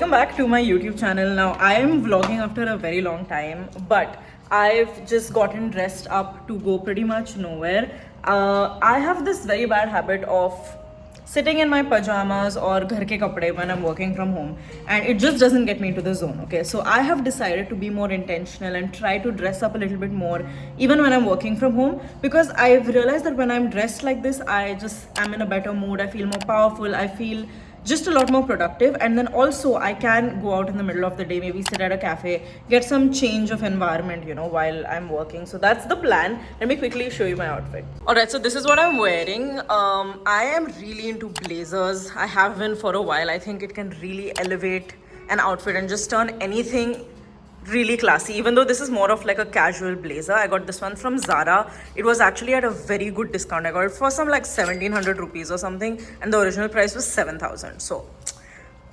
welcome back to my YouTube channel. Now I am vlogging after a very long time, but I've just gotten dressed up to go pretty much nowhere. I have this very bad habit of sitting in my pajamas or ghar ke kapde when I'm working from home, and it just doesn't get me into the zone. Okay, so I have decided to be more intentional and try to dress up a little bit more even when I'm working from home, because I've realized that when I'm dressed like this, I just am in a better mood. I feel more powerful. I feel just a lot more productive, and then also I can go out in the middle of the day, maybe sit at a cafe, get some change of environment, while I'm working. So that's the plan. Let me quickly show you my outfit. All right, so this is what I'm wearing. I am really into blazers. I have been for a while. I think it can really elevate an outfit and just turn anything really classy. Even though this is more of like a casual blazer, I got this one from Zara. It was actually at a very good discount. I got it for some like 1700 rupees or something, and the original price was 7000. So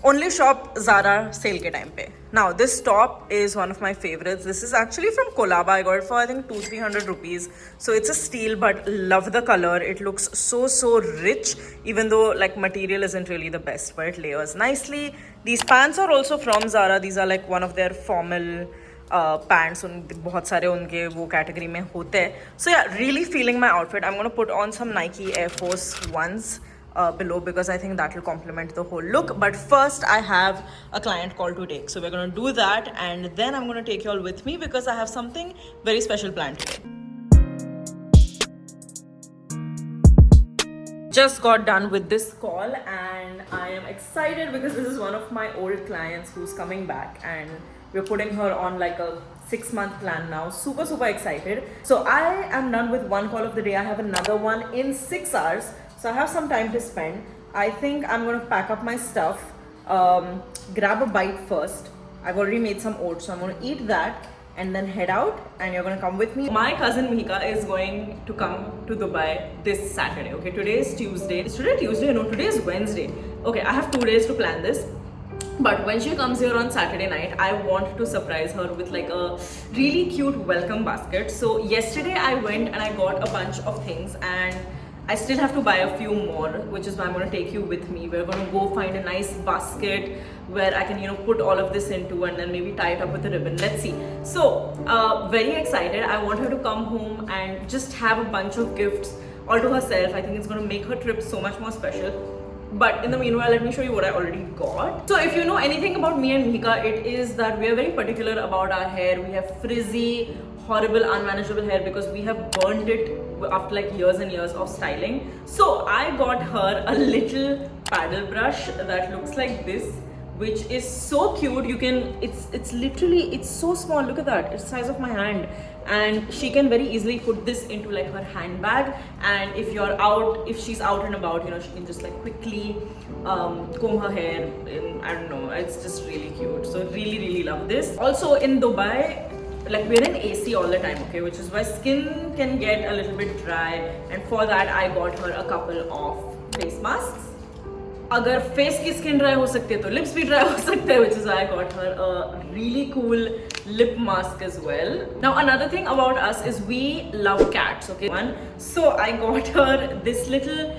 only shop Zara sale ke time pe. Now this top is one of my favorites. This is actually from Kolaba. I got it for I think 200-300 rupees. So it's a steal, but love the color. It looks so rich, even though like material isn't really the best, but it layers nicely. These pants are also from Zara. These are like one of their formal pants. बहुत सारे उनके वो category में होते हैं. So yeah, really feeling my outfit. I'm gonna put on some Nike Air Force Ones below, because I think that will complement the whole look. But first I have a client call to take, so we're gonna do that, and then I'm gonna take you all with me because I have something very special planned today. Just got done with this call and I am excited because this is one of my old clients who's coming back, and we're putting her on like a 6-month plan now. Super excited. So I am done with one call of the day. I have another one in 6 hours. So I have some time to spend. I think I'm going to pack up my stuff, grab a bite first. I've already made some oats, so I'm going to eat that and then head out, and you're going to come with me. My cousin Mihika is going to come to Dubai this Saturday. Okay, today is Tuesday. Is today Tuesday? No, today is Wednesday. Okay, I have 2 days to plan this. But when she comes here on Saturday night, I want to surprise her with like a really cute welcome basket. So yesterday I went and I got a bunch of things, and I still have to buy a few more, which is why I'm going to take you with me. We're going to go find a nice basket where I can, put all of this into, and then maybe tie it up with a ribbon. Let's see. So, very excited. I want her to come home and just have a bunch of gifts all to herself. I think it's going to make her trip so much more special. But in the meanwhile, let me show you what I already got. So if you know anything about me and Mihika, it is that we are very particular about our hair. We have frizzy, horrible, unmanageable hair because we have burned it after like years and years of styling. So I got her a little paddle brush that looks like this, which is so cute. You can, it's literally, it's so small. Look at that, it's the size of my hand. And she can very easily put this into like her handbag, and if she's out and about, she can just like quickly comb her hair. I don't know, it's just really cute. So really love this. Also in Dubai, like we're in AC all the time, okay, which is why skin can get a little bit dry, and for that I got her a couple of face masks. अगर face की skin dry हो सकती है तो lips भी dry हो सकते हैं, which is why I got her a really cool lip mask as well. Now another thing about us is we love cats, okay? So I got her this little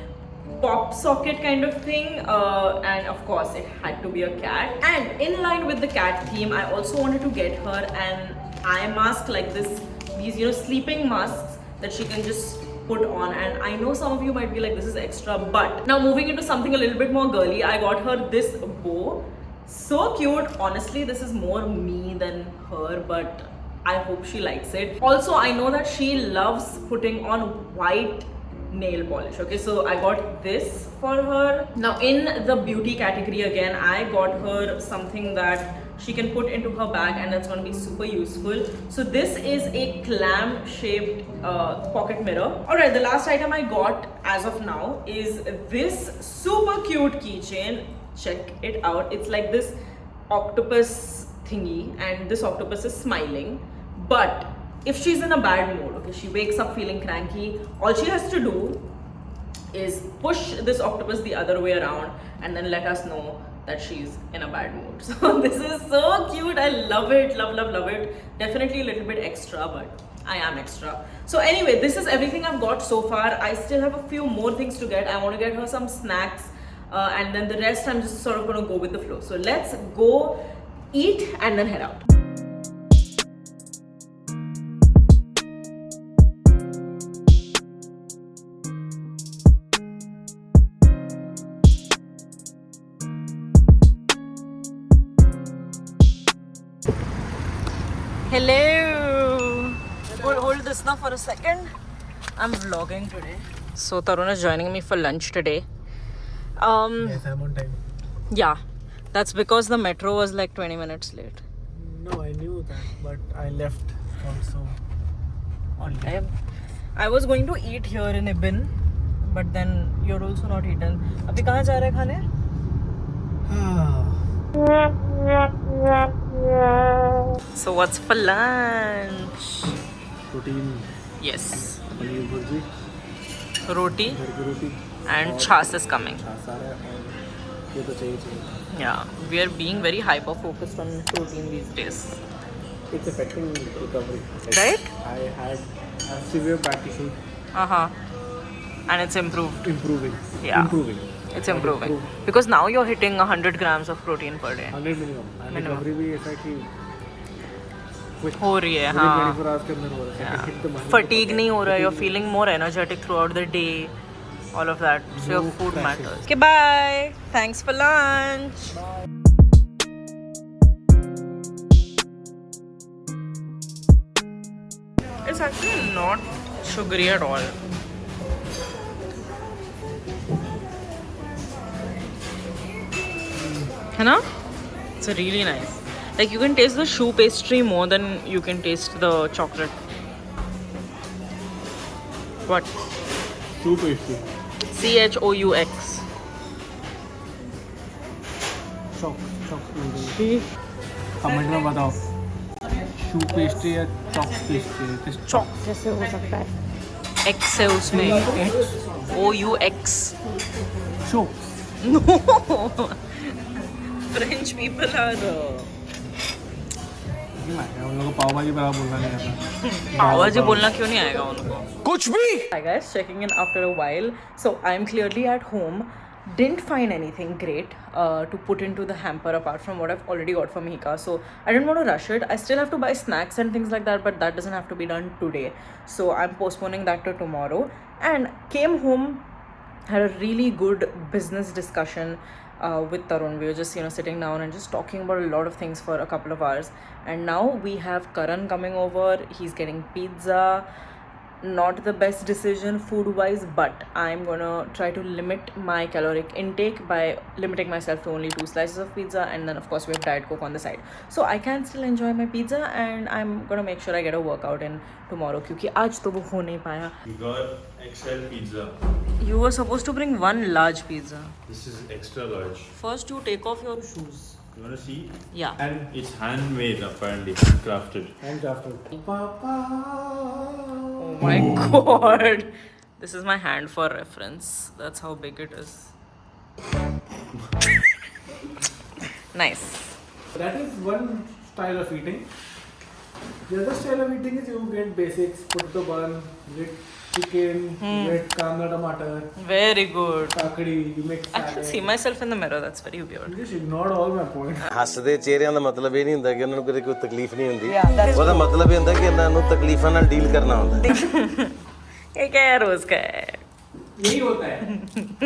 pop socket kind of thing, and of course it had to be a cat. And in line with the cat theme, I also wanted to get her an eye mask like this, these sleeping masks that she can just put on. And I know some of you might be like, this is extra, but now moving into something a little bit more girly, I got her this bow. So cute. Honestly, this is more me than her, but I hope she likes it. Also, I know that she loves putting on white nail polish, okay, so I got this for her. Now in the beauty category again, I got her something that she can put into her bag, and that's going to be super useful. So this is a clam shaped pocket mirror. Alright, the last item I got as of now is this super cute keychain. Check it out. It's like this octopus thingy, and this octopus is smiling. But if she's in a bad mood, okay, she wakes up feeling cranky, all she has to do is push this octopus the other way around and then let us know that she's in a bad mood. So this is so cute. I love it. Love it. Definitely a little bit extra, but I am extra. So anyway, this is everything I've got so far. I still have a few more things to get. I want to get her some snacks. and then the rest I'm just sort of going to go with the flow. So let's go eat and then head out. Hello. Hold this now for a second. I'm vlogging today. So Tarun is joining me for lunch today. Yes, I'm on time. Yeah, that's because the metro was like 20 minutes late. No, I knew that, but I left also on time. I was going to eat here in Ibn, but then you're also not eaten. Abhi kahan ja rahe khane? So what's for lunch? Protein. Yes, Paneer bhurji. roti घर की रोटी. and chas is coming. सारा और ये तो चाहिए. Yeah, we are being very hyper focused on protein these days. It's affecting recovery. Right? I had a severe back issue. And it's improved. Improving. Yeah. Improving. It's improving. Because now you're hitting 100 grams of protein per day. 100 minimum. And recovery भी ऐसा कि हो रही है, within हाँ. 24 hours के अंदर हो रहा है. Yeah. Hit the money. Fatigue नहीं हो रहा है. You're feeling more energetic throughout the day. All of that. So your No food crashes. matters. Okay, bye. Thanks for lunch. It's actually not sugary at all. है ना? It's really nice. Like you can taste the choux pastry more than you can taste the chocolate. What? Choux pastry. CHOUX. Choc. Comment में बताओ. Choux pastry या choc pastry? Chalk कैसे हो सकता है? X है उसमें. OUX. Choc. No. French people are. उन लोगों को पाव भाजी बराबर बोलना नहीं आता. पाव भाजी बोलना क्यों नहीं आएगा उनको? कुछ भी. Hi guys, checking in after a while. So I'm clearly at home. Didn't find anything great to put into the hamper apart from what I've already got from Hika. So I didn't want to rush it. I still have to buy snacks and things like that, but that doesn't have to be done today. So I'm postponing that to tomorrow. And came home, had a really good business discussion with Tarun. We were just sitting down and just talking about a lot of things for a couple of hours. And now we have Karan coming over. He's getting pizza. Not the best decision food wise, but I'm gonna try to limit my caloric intake by limiting myself to only 2 slices of pizza, and then of course we have Diet Coke on the side, so I can still enjoy my pizza, and I'm gonna make sure I get a workout in tomorrow क्योंकि आज तो वो हो नहीं पाया. We got XL pizza. You were supposed to bring one large pizza. This is extra large. First you take off your shoes. You wanna see? Yeah. And it's handmade apparently, handcrafted. Handcrafted. Papa. Oh my god. This is my hand for reference. That's how big it is. Nice. That is one style of eating. The other style of eating is you get basics, put the bun, get chicken, get kaanda tomato, Very good. kakadi, you make I can salad. see myself in the mirror. That's very weird. You just ignored all my points. ਹੱਸਦੇ ਚਿਹਰਿਆਂ ਦਾ ਮਤਲਬ ਇਹ ਨਹੀਂ ਹੁੰਦਾ ਕਿ ਉਹਨਾਂ ਨੂੰ ਕਦੇ ਕੋਈ ਤਕਲੀਫ ਨਹੀਂ ਹੁੰਦੀ Yeah, that is ਉਹਦਾ ਮਤਲਬ ਇਹ ਹੁੰਦਾ ਕਿ ਇਹਨਾਂ ਨੂੰ ਤਕਲੀਫਾਂ ਨਾਲ ਡੀਲ ਕਰਨਾ ਹੁੰਦਾ ये क्या है रोज का है. यही होता है.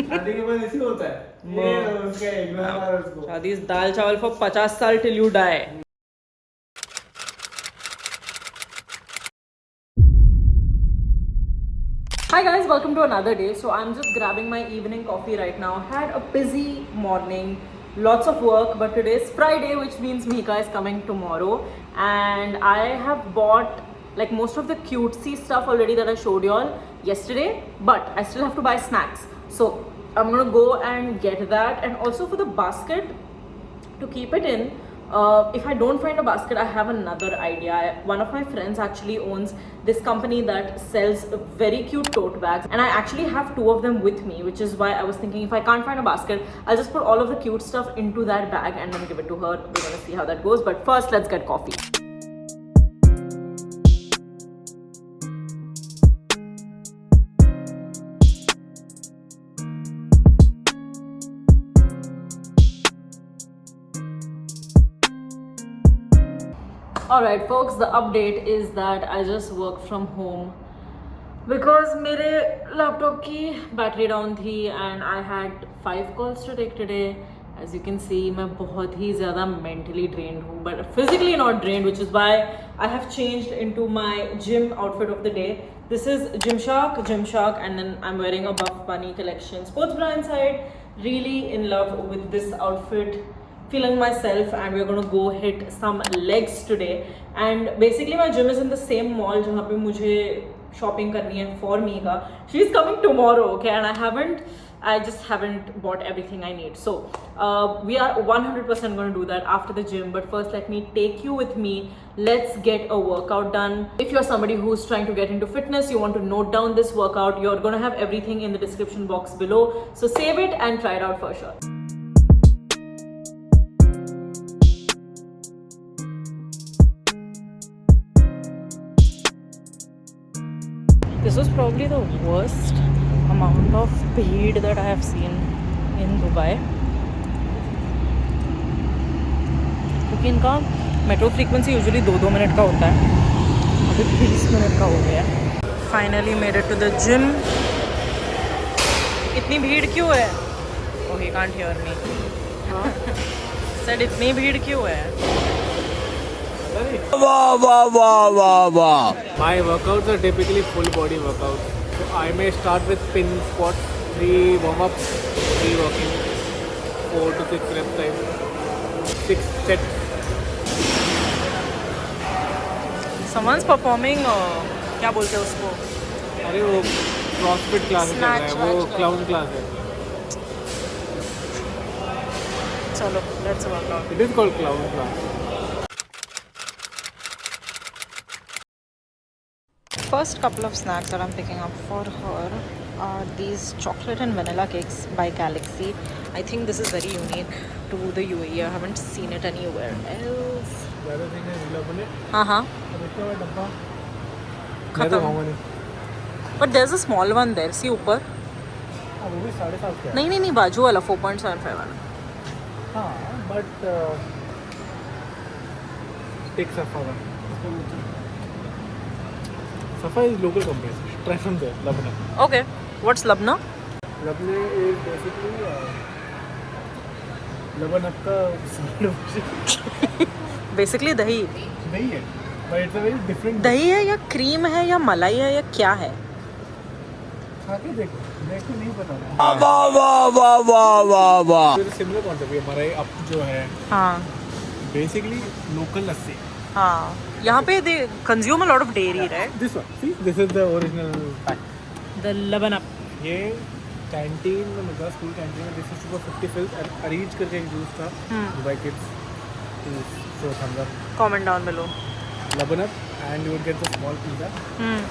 शादी के बाद ऐसे होता है. ये उसका ignore मारो उसको. शादी is दाल चावल for 50 साल till you die. Hi guys, welcome to another day. So I'm just grabbing my evening coffee right now. Had a busy morning, lots of work, but today is Friday, which means Mika is coming tomorrow, and I have bought like most of the cutesy stuff already that I showed y'all yesterday, but I still have to buy snacks. So I'm gonna go and get that, and also for the basket to keep it in. If I don't find a basket, I have another idea. One of my friends actually owns this company that sells very cute tote bags, and I actually have 2 of them with me, which is why I was thinking if I can't find a basket, I'll just put all of the cute stuff into that bag and then give it to her. We're gonna see how that goes, but first let's get coffee. Alright folks, the update is that I just work from home because मेरे laptop की battery down थी and I had 5 calls to take today. As you can see, मैं बहुत ही ज़्यादा mentally drained हूँ, but physically not drained, which is why I have changed into my gym outfit of the day. This is Gymshark, and then I'm wearing a Buff Bunny collection sports bra inside. Really in love with this outfit, feeling myself, and we're gonna go hit some legs today. And basically my gym is in the same mall जहाँ पे मुझे shopping करनी है for me का. She's coming tomorrow, okay, and I just haven't bought everything I need. So we are 100% going to do that after the gym. But first, let me take you with me. Let's get a workout done. If you're somebody who's trying to get into fitness, you want to note down this workout, you're going to have everything in the description box below. So save it and try it out for sure. This was probably the worst amount of bheed that I have seen in Dubai. क्योंकि इनका metro frequency usually 2-2 minute का होता है, अभी 20 minute का हो गया है. Finally made it to the gym. इतनी भीड़ क्यों है? Oh he can't hear me. Said इतनी भीड़ क्यों है? My workouts are typically full body workouts. So I may start with pin squats, 3 warm-ups, 3 working, 4 to 6 reps time, 6 sets. Someone's performing क्या बोलते हैं उसको? अरे वो CrossFit क्लास चल रहा है, वो clown क्लास है. चलो let's work out. It is called clown class. First couple of snacks that I'm picking up for her are these chocolate and vanilla cakes by Galaxy. I think this is very unique to the UAE. I haven't seen it anywhere else. The other thing is love it. हाँ देखो वो डब्बा. मैं तो खाऊंगा नहीं. But there's a small one there. See ऊपर. हाँ वो भी 7.5 का है. नहीं बाजू वाला 4.75 वाला. हाँ but take Safa one. Safa is local company. Try from there, Labna. Okay. What's Labna? Labna is basically Laban आपका Basically दही. नहीं है, but it's a very different. दही है या क्रीम है या मलाई है या क्या है? खा के देखो नहीं पता. वाह. Similar concept है हमारा अब जो है. हाँ. Basically local लस्सी. हाँ. यहाँ पे they consume a lot of dairy, right? This one, see, this is the original pack. The Laban Up. ये कैंटीन में मतलब स्कूल कैंटीन में दिस इज 50 फिल्स अरेंज करके एक जूस था. Dubai kids so thumbs up. Comment down below. Laban up and you would get the small pizza and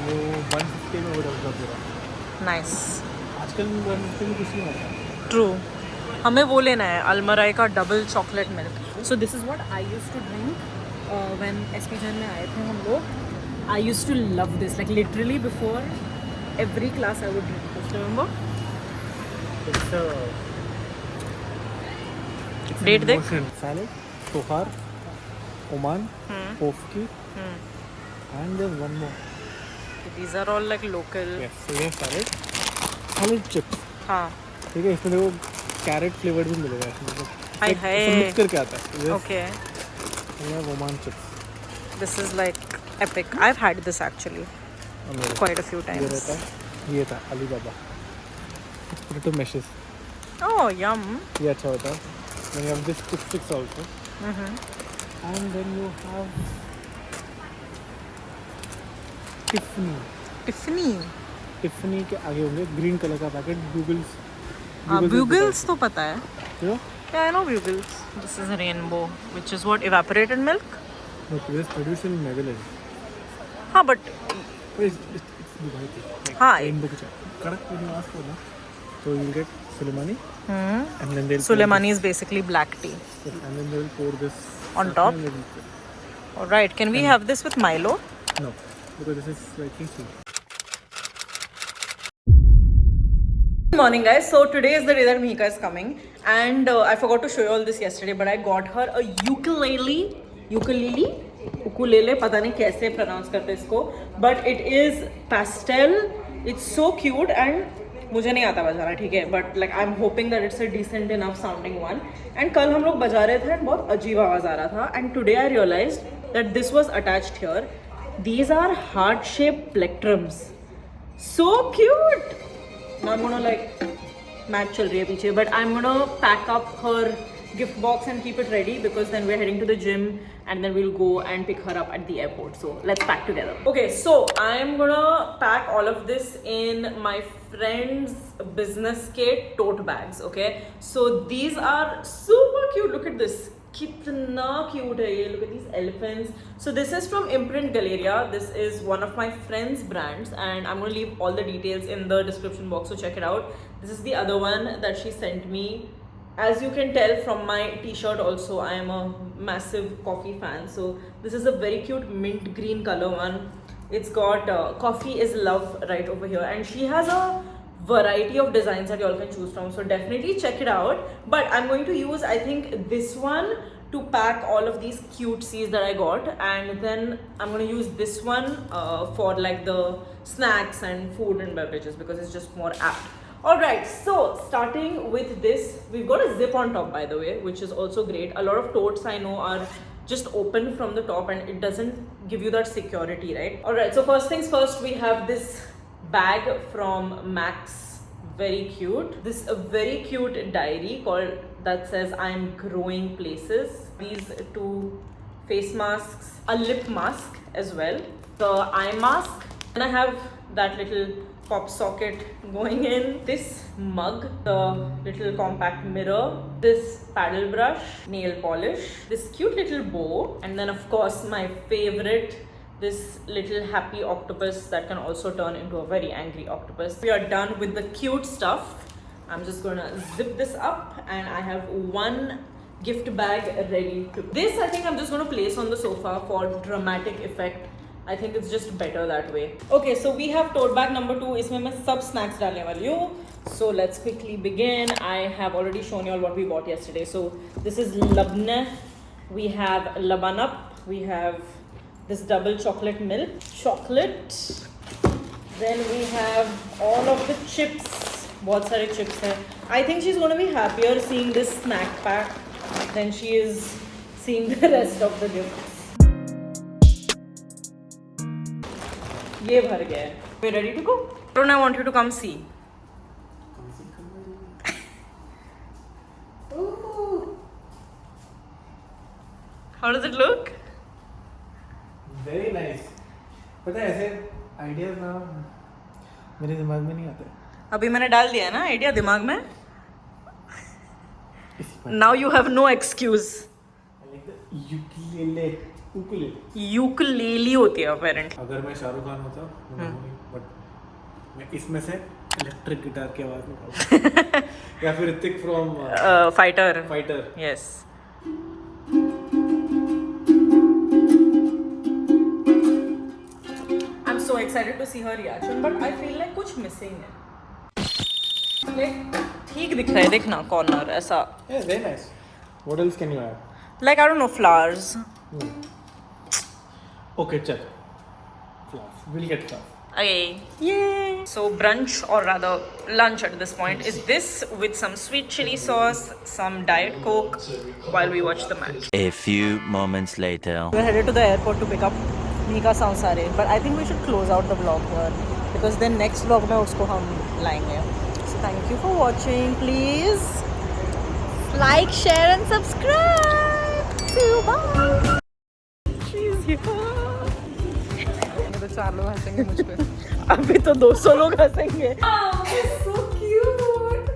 वो 150 में वो डब्बा पूरा. Nice. आजकल 150 में कुछ नहीं होता. True. हमें वो लेना है अलमराई का double chocolate milk. So this is what I used to drink when SP Jain में आए थे हम लोग. I used to love this. Like literally before every class I would drink this. Remember? It's Date देख. Salad, Sohar, Oman, Pofki, and there's one more. These are all like local. Yes, so ये salad chips. हाँ. ठीक है, इसमें देखो carat flavoured भी मिलेगा इसमें. हाय हाय. मिक्स करके आता है. Okay. ये Oman chips. This is like epic. I've had this actually quite a few ये times. रहता है, ये था Alibaba. Potato meshes. Oh, yum. ये अच्छा होता है. Then you have this sticks also. And then you have Tiffany. Tiffany के आगे होंगे ग्रीन कलर का पैकेट. Bugles. Bugles तो पता है. You know? Yeah, I know Bugles. This is a rainbow, which is what, evaporated milk? No, this is produced in Netherlands. हाँ, but But it's Dubai thing. Like हाँ. rainbow के कड़क when you ask for ना, so you'll get Suleimani. And then they'll Suleimani is basically black tea. and then they'll pour this On top? and then- All right, can we have this with Milo? No, because this is like tasty. Good morning guys. So today is the day that Mika is coming and I forgot to show you all this yesterday, but I got her a ukulele. Ukulele, पता नहीं कैसे pronounce करते इसको, but it is pastel. It's so cute and मुझे नहीं आता बजाना, ठीक है, but like I am hoping that it's a decent enough sounding one. And कल हम लोग बजा रहे थे एंड बहुत अजीब आवाज़ आ रहा था, and today I realized that this was attached here. These are heart-shaped plectrums. So cute. Now I'm gonna like match चल रही है पीछे, but I'm gonna pack up her gift box and keep it ready because then we're heading to the gym and then we'll go and pick her up at the airport. So let's pack together. Okay, so I'm gonna pack all of this in my friend's business kit tote bags. Okay, so these are super cute. Look at this. कितना cute है ये. Look at these elephants. So this is from Imprint Galeria. This is one of my friend's brands and I'm going to leave all the details in the description box, so check it out. This is the other one that she sent me. As you can tell from my t-shirt also, I am a massive coffee fan. So this is a very cute mint green color one. It's got coffee is love right over here, and she has a variety of designs that you all can choose from, so definitely check it out. But I'm going to use, I think, this one to pack all of these cutesies that I got, and then I'm going to use this one for like the snacks and food and beverages because it's just more apt. Alright, so starting with this, we've got a zip on top, by the way, which is also great. A lot of totes I know are just open from the top and it doesn't give you that security, right? Alright, so first things first, we have this bag from Max. Very cute. This a very cute diary called that says I'm growing places. These two face masks, a lip mask as well, the eye mask, and I have that little pop socket going in, this mug, the little compact mirror, this paddle brush, nail polish, this cute little bow, and then of course my favorite, this little happy octopus that can also turn into a very angry octopus. We are done with the cute stuff. I'm just gonna zip this up and I have one gift bag ready to. This I think I'm just gonna place on the sofa for dramatic effect. I think it's just better that way. Okay, so we have tote bag number 2. इसमें मैं सब snacks डालने वाली हूँ. So let's quickly begin. I have already shown you all what we bought yesterday. So this is Labne. We have Labanap. We have this double chocolate milk chocolate. Then we have all of the chips. बहुत सारे chips हैं. I think she's going to be happier seeing this snack pack than she is seeing the rest of the gifts. ये भर गया है. We're ready to go. Arun, I want you to come see. How does it look? Very nice. पता है ऐसे ideas ना मेरे दिमाग में नहीं आते. अभी मैंने डाल दिया है ना आइडिया दिमाग में. Now you have no excuse. Ukulele होती है apparently. अगर मैं शाहरुख खान होता बट मैं इसमें से इलेक्ट्रिक गिटार की आवाज निकालता या फिर Hrithik from fighter. Yes. I'm so excited to see her reaction, but I feel like कुछ missing है. Like ठीक दिख रहा है, देखना corner ऐसा. Yeah, very nice. What else can you add? Like I don't know, flowers. Okay, चल. Flowers. We'll get flowers. Okay. Yay! So brunch, or rather lunch at this point, is this with some sweet chili sauce, some Diet Coke while we watch the match. A few moments later. We're headed to the airport to pick up Nika Sansare, but I think we should close out the vlog here because then next vlog में उसको हम लाएंगे. So thank you for watching. Please like, share and subscribe. See you. Bye. She's here. तो 4 लोग हंसेंगे मुझ पे. अभी तो 200 लोग हंसेंगे.